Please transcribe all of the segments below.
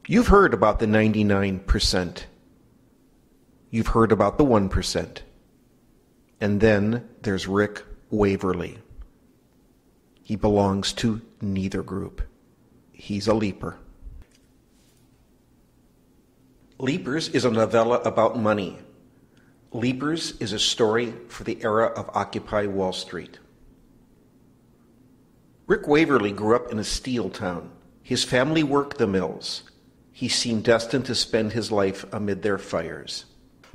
You've heard about the 99%. You've heard about the 1%. And then there's Rick Waverly. He belongs to neither group. He's a leaper. Leapers is a novella about money. Leapers is a story for the era of Occupy Wall Street. Rick Waverly grew up in a steel town. His family worked the mills. He seemed destined to spend his life amid their fires.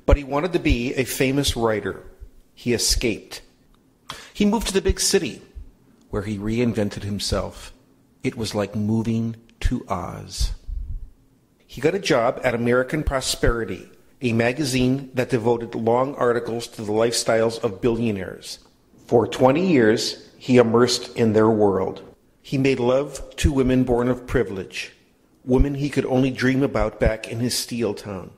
But he wanted to be a famous writer. He escaped. He moved to the big city, where he reinvented himself. It was like moving to Oz. He got a job at American Prosperity, a magazine that devoted long articles to the lifestyles of billionaires. For 20 years, he immersed in their world. He made love to women born of privilege, women he could only dream about back in his steel town.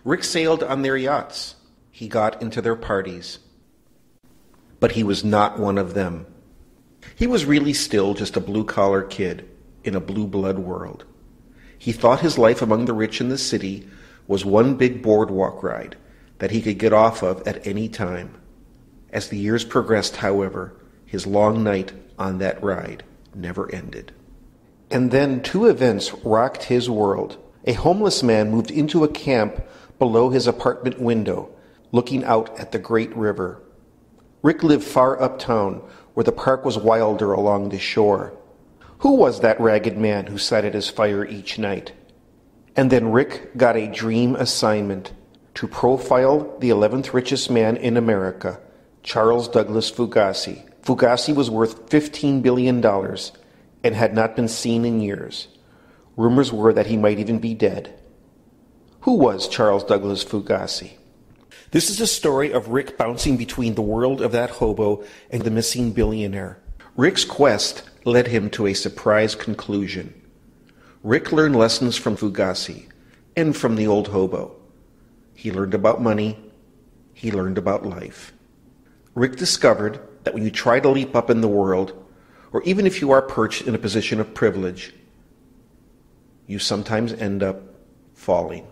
Rick sailed on their yachts. He got into their parties. But he was not one of them. He was really still just a blue-collar kid in a blue-blood world. He thought his life among the rich in the city was one big boardwalk ride that he could get off of at any time. As the years progressed, however, his long night on that ride never ended. And then two events rocked his world. A homeless man moved into a camp below his apartment window, looking out at the great river. Rick lived far uptown, where the park was wilder along the shore. Who was that ragged man who sat at his fire each night? And then Rick got a dream assignment to profile the 11th richest man in America, Charles Douglas Fugazi. Fugazi was worth $15 billion and had not been seen in years. Rumors were that he might even be dead. Who was Charles Douglas Fugazi? This is a story of Rick bouncing between the world of that hobo and the missing billionaire. Rick's quest led him to a surprise conclusion. Rick learned lessons from Fugazi and from the old hobo. He learned about money. He learned about life. Rick discovered that when you try to leap up in the world, or even if you are perched in a position of privilege, you sometimes end up falling.